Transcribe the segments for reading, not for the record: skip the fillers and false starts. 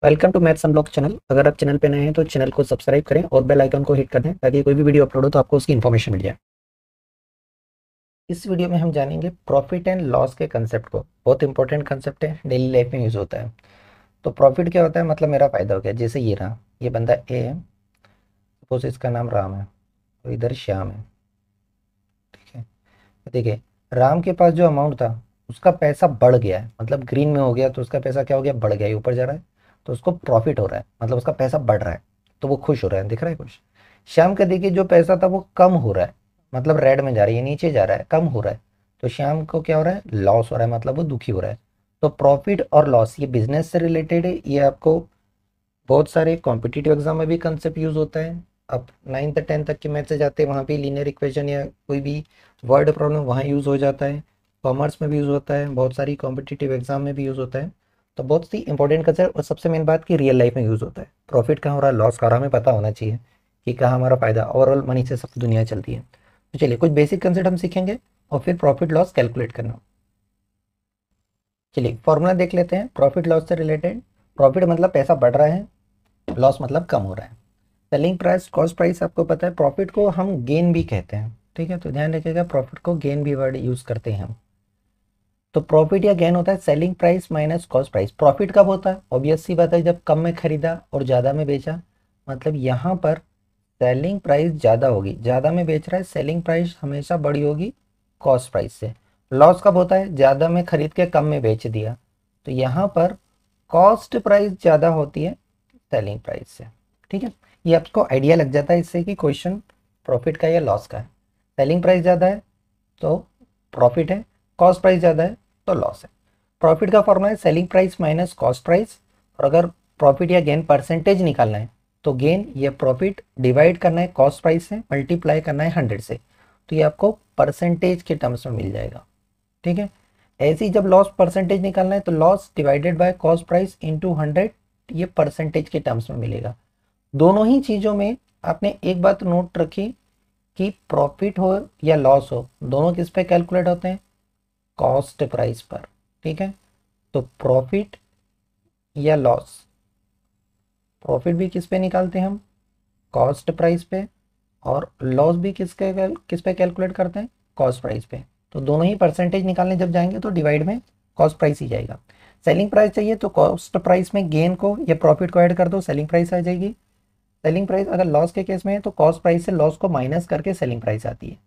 Welcome to maths unlock channel. अगर आप channel पे नए हैं तो चैनल को सब्सक्राइब करें और बेल आइकन को हिट कर दें ताकि कोई भी वीडियो अपलोड हो तो आपको उसकी इन्फॉर्मेशन मिल जाए। इस वीडियो में हम जानेंगे प्रॉफिट एंड लॉस के कंसेप्ट को। बहुत इंपॉर्टेंट कंसेप्ट है, डेली लाइफ में यूज होता है। तो प्रॉफिट क्या होता है, मतलब मेरा फायदा हो गया। जैसे ये रहा, ये बंदा ए है, सपोज इसका नाम राम है और इधर श्याम है। ठीक है, तो देखिए राम के पास जो अमाउंट था उसका पैसा बढ़ गया है, मतलब ग्रीन में हो गया, तो उसका पैसा क्या हो गया, बढ़ गया है, ऊपर जा रहा है, तो उसको प्रॉफिट हो रहा है, मतलब उसका पैसा बढ़ रहा है, तो वो खुश हो रहा है। दिख रहा है कुछ? श्याम का देखिए जो पैसा था वो कम हो रहा है, मतलब रेड में जा रही है, नीचे जा रहा है, कम हो रहा है, तो श्याम को क्या हो रहा है, लॉस हो रहा है, मतलब वो दुखी हो रहा है। तो प्रॉफिट और लॉस ये बिजनेस से रिलेटेड है। ये आपको बहुत सारे कॉम्पिटिटिव एग्जाम में भी कंसेप्ट यूज होता है। आप 9th 10th तक के मैथ से जाते हैं, वहाँ भी लीनियर इक्वेशन या कोई भी वर्ड प्रॉब्लम वहाँ यूज़ हो जाता है। कॉमर्स में भी यूज़ होता है, बहुत सारी कॉम्पिटिटिव एग्जाम में भी यूज़ होता है। तो बहुत सी इंपॉर्टेंट कंसेप्ट, और सबसे मेन बात कि रियल लाइफ में यूज़ होता है। प्रॉफिट कहाँ हो रहा है, लॉस कहाँ हो रहा है, हमें पता होना चाहिए कि कहाँ हमारा फायदा। ओवरऑल मनी से सब दुनिया चलती है। तो चलिए कुछ बेसिक कंसेप्ट हम सीखेंगे और फिर प्रॉफिट लॉस कैलकुलेट करना। चलिए फॉर्मूला देख लेते हैं प्रॉफिट लॉस से रिलेटेड। प्रॉफिट मतलब पैसा बढ़ रहा है, लॉस मतलब कम हो रहा है। सेलिंग प्राइस, कॉस्ट प्राइस आपको पता है। प्रॉफिट को हम गेन भी कहते हैं, ठीक है, तो ध्यान रखिएगा प्रॉफिट को गेन भी वर्ड यूज करते हैं हम। तो प्रॉफिट या गेन होता है selling price minus cost price. Profit कब होता है, ऑब्वियस सी बात है, जब कम में खरीदा और ज़्यादा में बेचा। मतलब यहाँ पर सेलिंग प्राइस ज़्यादा होगी, ज़्यादा में बेच रहा है, सेलिंग प्राइस हमेशा बड़ी होगी कॉस्ट प्राइस से। लॉस कब होता है, ज़्यादा में खरीद के कम में बेच दिया, तो यहाँ पर कॉस्ट प्राइस ज़्यादा होती है सेलिंग प्राइस से। ठीक है, ये आपको आइडिया लग जाता है इससे कि क्वेश्चन प्रॉफिट का या लॉस का है। सेलिंग प्राइस ज़्यादा है तो प्रॉफिट है, कॉस्ट प्राइस ज़्यादा है तो लॉस है। प्रॉफिट का फॉर्मूला है selling price minus cost price. और अगर प्रॉफिट या गेन परसेंटेज निकालना है तो गेन या प्रॉफिट डिवाइड करना है कॉस्ट प्राइस से, मल्टीप्लाई करना है 100 से, तो ये आपको परसेंटेज के टर्म्स में मिल जाएगा। ठीक है, ऐसे ही जब लॉस परसेंटेज निकालना है तो loss divided by cost price into 100, ये परसेंटेज के टर्म्स में मिलेगा। दोनों ही चीज़ों में आपने एक बात नोट रखी कि प्रॉफिट हो या लॉस हो, दोनों किस पे कैलकुलेट होते हैं, कॉस्ट प्राइस पर। ठीक है, तो प्रॉफिट या लॉस, प्रॉफिट भी किस पे निकालते हैं हम, कॉस्ट प्राइस पे, और लॉस भी किस पे कैलकुलेट करते हैं, कॉस्ट प्राइस पे। तो दोनों ही परसेंटेज निकालने जब जाएंगे तो डिवाइड में कॉस्ट प्राइस ही जाएगा। सेलिंग प्राइस चाहिए तो कॉस्ट प्राइस में गेन को या प्रॉफिट को ऐड कर दो, सेलिंग प्राइस आ जाएगी। सेलिंग प्राइस अगर लॉस के केस में है तो कॉस्ट प्राइस से लॉस को माइनस करके सेलिंग प्राइस आती है।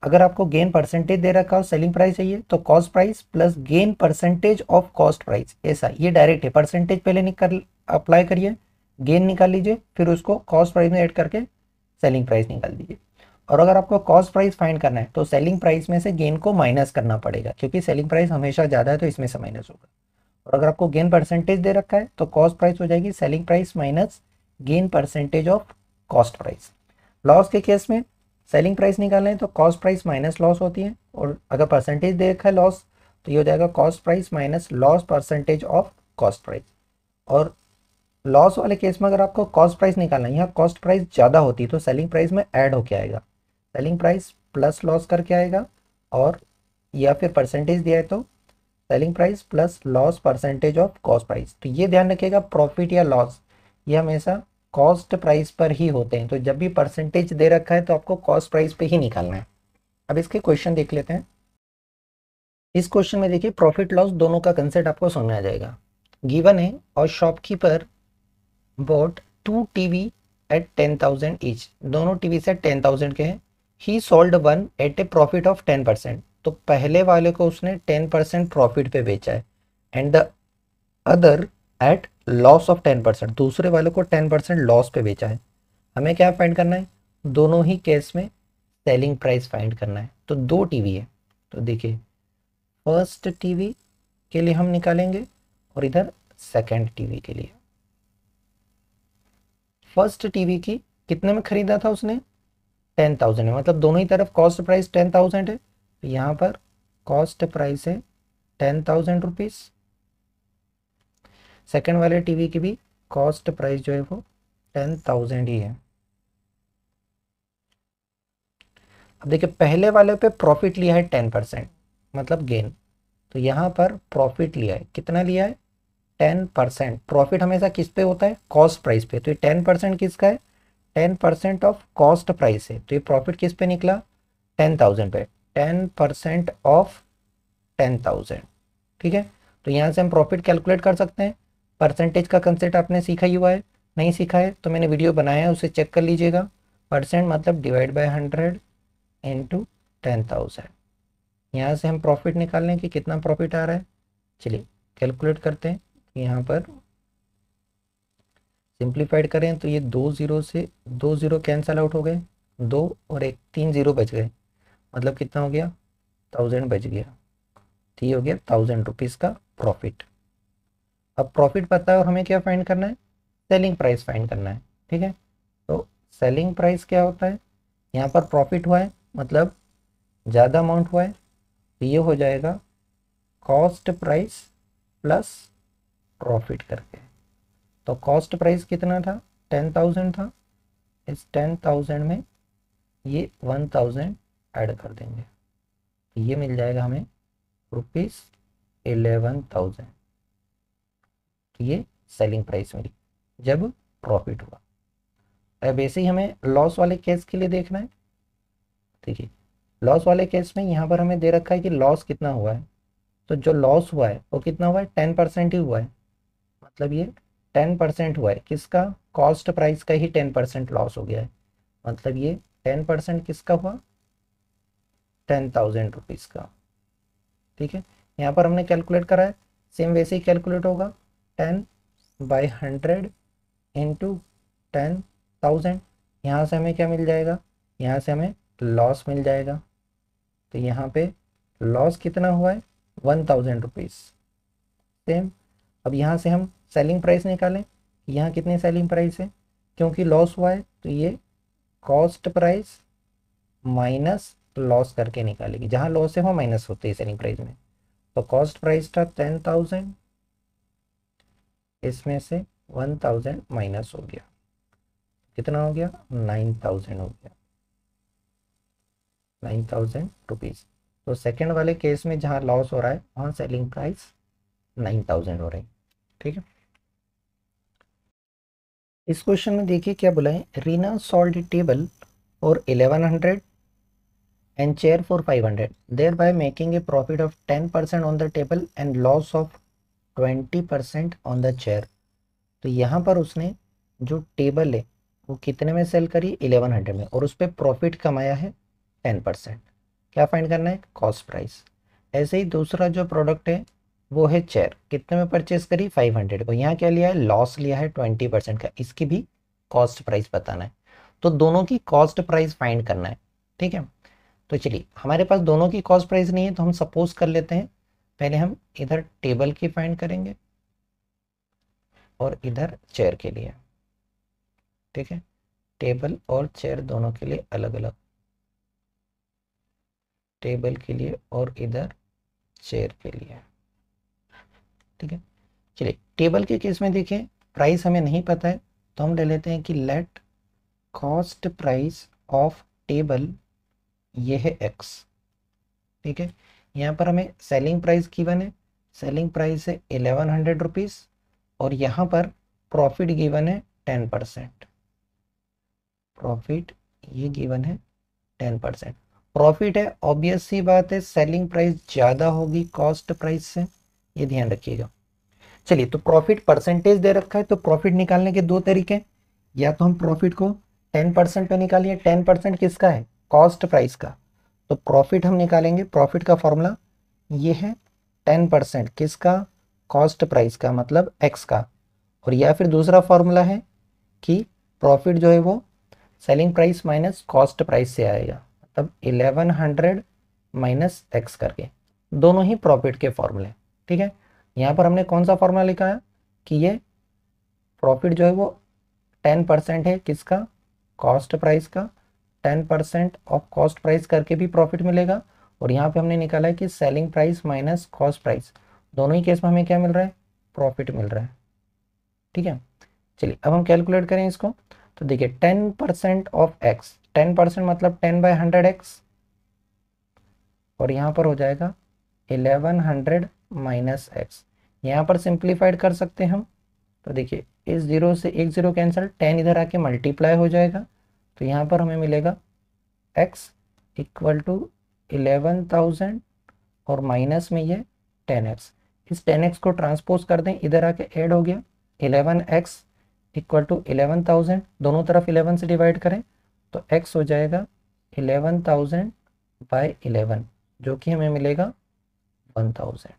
अगर आपको गेन परसेंटेज दे रखा हो, सेलिंग प्राइस चाहिए, तो cost price plus gain percentage of cost price, ऐसा ये डायरेक्ट है। परसेंटेज पहले निकाल अप्लाई करिए, गेन निकाल लीजिए, फिर उसको कॉस्ट प्राइस में ऐड करके सेलिंग प्राइस निकाल दीजिए। और अगर आपको कॉस्ट प्राइस फाइंड करना है तो सेलिंग प्राइस में से गेन को माइनस करना पड़ेगा, क्योंकि सेलिंग प्राइस हमेशा ज़्यादा है तो इसमें से माइनस होगा। और अगर आपको गेन परसेंटेज दे रखा है तो कॉस्ट प्राइस हो जाएगी selling price minus gain percentage of cost price. Loss के केस में सेलिंग प्राइस निकालना है तो कॉस्ट प्राइस माइनस लॉस होती है, और अगर परसेंटेज दे रखा है लॉस तो ये हो जाएगा cost price minus loss percentage of cost price. और लॉस वाले केस में अगर आपको कॉस्ट प्राइस निकालना है, यहाँ कॉस्ट प्राइस ज़्यादा होती है तो सेलिंग प्राइस में ऐड होके आएगा, सेलिंग प्राइस प्लस लॉस करके आएगा। और या फिर परसेंटेज दिया है तो selling price plus loss percentage of cost price. तो ये ध्यान रखिएगा प्रॉफिट या लॉस ये हमेशा कॉस्ट प्राइस पर ही होते हैं। तो जब भी परसेंटेज दे रखा है तो आपको कॉस्ट प्राइस पे ही निकालना है। अब इसके क्वेश्चन देख लेते हैं। इस क्वेश्चन में देखिए प्रॉफिट लॉस दोनों का कंसेप्ट आपको समझ में आ जाएगा। गिवन है और shopkeeper bought 2 TV at 10,000 each, दोनों टीवी से 10,000 के हैं। He sold one at a profit of 10%, तो पहले वाले को उसने 10% प्रॉफिट पे बेचा है, and the other at loss of 10%, दूसरे वाले को 10% लॉस पे बेचा है। हमें क्या फाइंड करना है, दोनों ही केस में सेलिंग प्राइस फाइंड करना है। तो दो टीवी है, तो देखिए फर्स्ट टीवी के लिए हम निकालेंगे और इधर सेकंड टीवी के लिए। फर्स्ट टीवी की कितने में खरीदा था उसने, 10,000 है, मतलब दोनों ही तरफ कॉस्ट प्राइस 10,000 है, तो यहाँ पर कॉस्ट प्राइस है 10,000 रुपीज़। सेकेंड वाले टीवी की भी कॉस्ट प्राइस जो है वो 10,000 ही है। अब देखिए पहले वाले पे प्रॉफिट लिया है 10%, मतलब गेन, तो यहाँ पर प्रॉफिट लिया है, कितना लिया है 10%, प्रॉफिट हमेशा किस पे होता है, कॉस्ट प्राइस पे, तो ये 10% किसका है, 10% ऑफ कॉस्ट प्राइस है, तो ये प्रॉफिट किस पे निकला, 10,000 पे, 10% ऑफ 10,000। ठीक है, तो यहाँ से हम प्रॉफिट कैलकुलेट कर सकते हैं। परसेंटेज का कंसेप्ट आपने सीखा ही हुआ है, नहीं सीखा है तो मैंने वीडियो बनाया है, उसे चेक कर लीजिएगा। परसेंट मतलब डिवाइड बाय 100 इंटू 10,000। यहाँ से हम प्रॉफिट निकाल लें कि कितना प्रॉफिट आ रहा है। चलिए कैलकुलेट करते हैं। यहाँ पर सिंप्लीफाइड करें तो ये 2 ज़ीरो से 2 ज़ीरो कैंसल आउट हो गए, 2 और 1, 3 ज़ीरो बच गए, मतलब कितना हो गया, 1000 बच गया। तो ये हो गया 1000 रुपीज़ का प्रॉफिट। अब प्रॉफिट पता है और हमें क्या फाइंड करना है, सेलिंग प्राइस फाइंड करना है। ठीक है, तो सेलिंग प्राइस क्या होता है, यहाँ पर प्रॉफिट हुआ है मतलब ज़्यादा अमाउंट हुआ है, तो ये हो जाएगा कॉस्ट प्राइस प्लस प्रॉफिट करके। तो कॉस्ट प्राइस कितना था, 10,000 था, इस 10,000 में ये 1000 ऐड कर देंगे, तो ये मिल जाएगा हमें ₹11,000। ये सेलिंग प्राइस मिली जब प्रॉफिट हुआ। अब ऐसे ही हमें लॉस वाले केस के लिए देखना है। देखिए लॉस वाले केस में यहाँ पर हमें दे रखा है कि लॉस कितना हुआ है, तो जो लॉस हुआ है वो कितना हुआ है, 10% ही हुआ है, मतलब ये 10% हुआ है किसका, कॉस्ट प्राइस का ही 10% लॉस हो गया है, मतलब ये 10% किसका हुआ, 10,000 रुपीज़ का। ठीक है, यहाँ पर हमने कैलकुलेट करा है, सेम वैसे ही कैलकुलेट होगा, 10/100 इंटू 10,000। यहाँ से हमें क्या मिल जाएगा, यहाँ से हमें लॉस मिल जाएगा, तो यहाँ पे लॉस कितना हुआ है, 1000 रुपीज़। सेम अब यहाँ से हम सेलिंग प्राइस निकालें, यहाँ कितनी सेलिंग प्राइस है, क्योंकि लॉस हुआ है तो ये कॉस्ट प्राइस माइनस लॉस करके निकालेगी, जहाँ लॉस है वहाँ माइनस होती है सेलिंग प्राइस में। तो कॉस्ट प्राइस था 10,000, इसमें से 1000 माइनस हो गया, कितना हो गया, 9,000 हो गया, 9,000 रुपीज़। तो सेकेंड वाले केस में जहाँ लॉस हो रहा है वहाँ सेलिंग प्राइस 9,000 हो रही है। ठीक है, इस क्वेश्चन में देखिए क्या बोला है, रीना सॉल्ड टेबल और 1100 and chair for 500, thereby making a profit of 10% on the table and loss of 20% on the chair। तो यहाँ पर उसने जो टेबल है वो कितने में सेल करी, 1100 में, और उस पर प्रॉफिट कमाया है 10%। क्या फाइंड करना है, कॉस्ट प्राइस। ऐसे ही दूसरा जो प्रोडक्ट है वो है चेयर, कितने में परचेस करी, 500 को, यहाँ क्या लिया है, लॉस लिया है 20% का, इसकी भी कॉस्ट प्राइस बताना है। तो दोनों की कॉस्ट प्राइस फाइंड करना है। ठीक है, तो चलिए हमारे पास दोनों की कॉस्ट प्राइस नहीं है, तो हम सपोज कर लेते हैं, पहले हम इधर टेबल की फाइंड करेंगे और इधर चेयर के लिए। ठीक है, टेबल और चेयर दोनों के लिए अलग अलग, टेबल के लिए और इधर चेयर के लिए। ठीक है, चलिए टेबल के केस में देखिए प्राइस हमें नहीं पता है, तो हम ले लेते हैं कि late cost price of table ये है x। ठीक है, यहाँ पर हमें सेलिंग प्राइस गिवन है, सेलिंग प्राइस है 1100 रुपीज़, और यहाँ पर प्रॉफिट गिवन है 10%, प्रॉफिट ये गिवन है 10%। प्रॉफिट है, ऑब्वियस सी बात है सेलिंग प्राइस ज़्यादा होगी कॉस्ट प्राइस से, ये ध्यान रखिएगा। चलिए तो प्रॉफिट परसेंटेज दे रखा है, तो प्रॉफिट निकालने के दो तरीके, या तो हम प्रॉफिट को 10% पे निकालिए, 10% किसका है, कॉस्ट प्राइस का, तो प्रॉफिट हम निकालेंगे, प्रॉफिट का फॉर्मूला ये है 10% किसका, कॉस्ट प्राइस का मतलब एक्स का, और या फिर दूसरा फॉर्मूला है कि प्रॉफिट जो है वो selling price minus cost price से आएगा, मतलब 1100 माइनस एक्स करके, दोनों ही प्रॉफिट के फॉर्मूले। ठीक है, यहाँ पर हमने कौन सा फॉर्मूला लिखा है कि ये प्रॉफिट जो है वो 10% है किसका, कॉस्ट प्राइस का, 10% ऑफ कॉस्ट प्राइस करके भी प्रॉफिट मिलेगा, और यहाँ पे हमने निकाला है कि selling price minus cost price, दोनों ही केस में हमें क्या मिल रहा है, प्रॉफिट मिल रहा है। ठीक है, चलिए अब हम कैलकुलेट करें इसको, तो देखिए 10% ऑफ एक्स, 10% मतलब 10/100x, और यहाँ पर हो जाएगा 1100 माइनस एक्स, यहाँ पर सिंप्लीफाइड कर सकते हैं हम। तो देखिए इस 0 से एक 0 कैंसिल, 10 इधर आके मल्टीप्लाई हो जाएगा। तो यहाँ पर हमें मिलेगा x इक्वल टू 11,000 और माइनस में ये 10x। इस 10x को ट्रांसपोज कर दें, इधर आके ऐड हो गया 11x इक्वल टू 11,000, दोनों तरफ 11 से डिवाइड करें तो x हो जाएगा 11,000 बाय 11, जो कि हमें मिलेगा 1,000।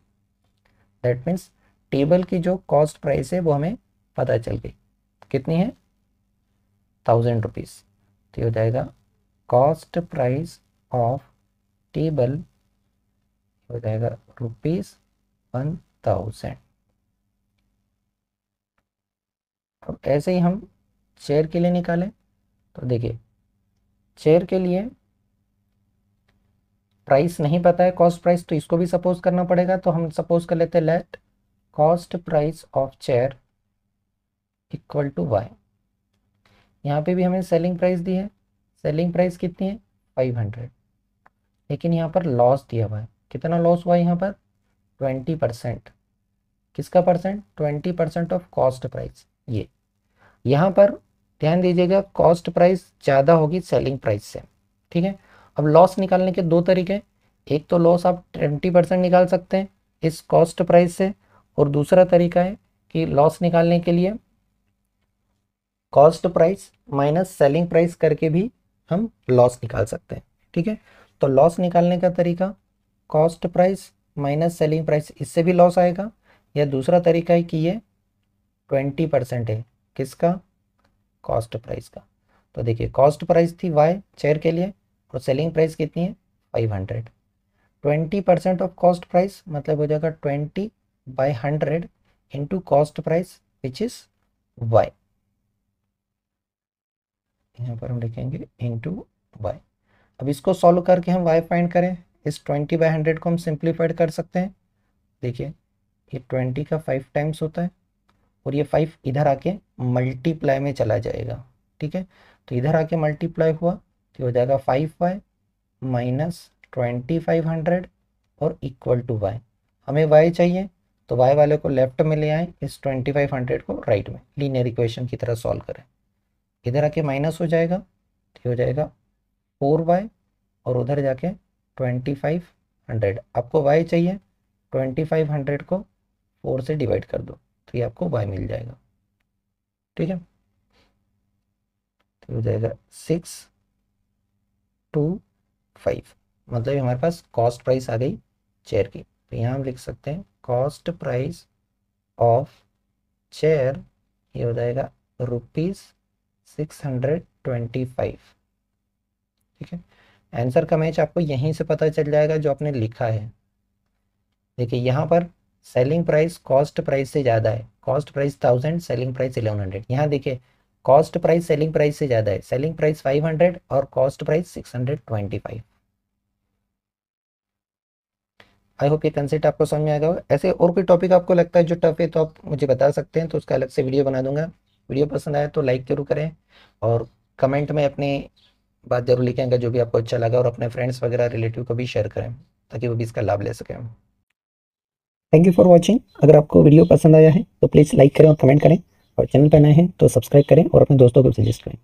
दैट मीन्स टेबल की जो कॉस्ट प्राइस है वो हमें पता चल गई, कितनी है 1,000 रुपीज़। तो ये हो जाएगा कॉस्ट प्राइस ऑफ टेबल हो जाएगा ₹1,000। अब ऐसे ही हम चेयर के लिए निकालें। तो देखिए चेयर के लिए प्राइस नहीं पता है, कॉस्ट प्राइस, तो इसको भी सपोज करना पड़ेगा। तो हम सपोज कर लेते हैं let cost price of chair equal to y. यहाँ पे भी हमें सेलिंग प्राइस दी है, सेलिंग प्राइस कितनी है 500, लेकिन यहाँ पर लॉस दिया हुआ है। कितना लॉस हुआ है यहाँ पर 20%। किसका परसेंट 20% ऑफ कॉस्ट प्राइस। ये यहाँ पर ध्यान दीजिएगा कॉस्ट प्राइस ज़्यादा होगी सेलिंग प्राइस से, ठीक है। अब लॉस निकालने के दो तरीके, एक तो लॉस आप 20% निकाल सकते हैं इस कॉस्ट प्राइस से, और दूसरा तरीका है कि लॉस निकालने के लिए cost price minus selling price करके भी हम लॉस निकाल सकते हैं, ठीक है। तो लॉस निकालने का तरीका cost price minus selling price, इससे भी लॉस आएगा। या दूसरा तरीका है कि ये 20% है किसका कॉस्ट प्राइस का। तो देखिए कॉस्ट प्राइस थी वाई चेयर के लिए और सेलिंग प्राइस कितनी है 500। 20% ऑफ कॉस्ट प्राइस मतलब हो जाएगा 20/100 into cost price which is y. यहाँ पर हम लिखेंगे इंटू वाई। अब इसको सॉल्व करके हम वाई फाइंड करें, इस 20/100 को हम सिंप्लीफाइड कर सकते हैं। देखिए ये 20 का 5 टाइम्स होता है और ये 5 इधर आके मल्टीप्लाई में चला जाएगा, ठीक है। तो इधर आके मल्टीप्लाई हुआ तो हो जाएगा 5y माइनस 2500 और इक्वल टू y। हमें y चाहिए तो y वाले को लेफ्ट में ले आए, इस 2500 को राइट में, लीनियर इक्वेशन की तरह सॉल्व करें। इधर आके माइनस हो जाएगा तो हो जाएगा 4y और उधर जाके 2500। आपको y चाहिए, 2500 को 4 से डिवाइड कर दो तो ये आपको y मिल जाएगा, ठीक है। तो हो जाएगा 625, मतलब हमारे पास कॉस्ट प्राइस आ गई चेयर की। तो यहाँ हम लिख सकते हैं कॉस्ट प्राइस ऑफ चेयर, ये हो जाएगा ₹625, ठीक है। आंसर का मैच आपको यहीं से पता चल जाएगा जो आपने लिखा है। देखिए यहाँ पर सेलिंग प्राइस कॉस्ट प्राइस से ज़्यादा है, कॉस्ट प्राइस 1000, सेलिंग प्राइस 1100। यहाँ देखिए कॉस्ट प्राइस सेलिंग प्राइस से ज़्यादा है, सेलिंग प्राइस 500 और कॉस्ट प्राइस 625। आई होप ये कंसेप्ट आपको समझ में आएगा। ऐसे और कोई टॉपिक आपको लगता है जो टफ है तो आप मुझे बता सकते हैं, तो उसका अलग से वीडियो बना दूंगा। वीडियो पसंद आए तो लाइक जरूर करें और कमेंट में अपनी बात जरूर लिखेंगे जो भी आपको अच्छा लगा, और अपने फ्रेंड्स वगैरह रिलेटिव को भी शेयर करें ताकि वो भी इसका लाभ ले सकें। Thank you for watching. अगर आपको वीडियो पसंद आया है तो प्लीज़ लाइक करें और कमेंट करें, और चैनल पर नए हैं तो सब्सक्राइब करें और अपने दोस्तों को सजेस्ट करें।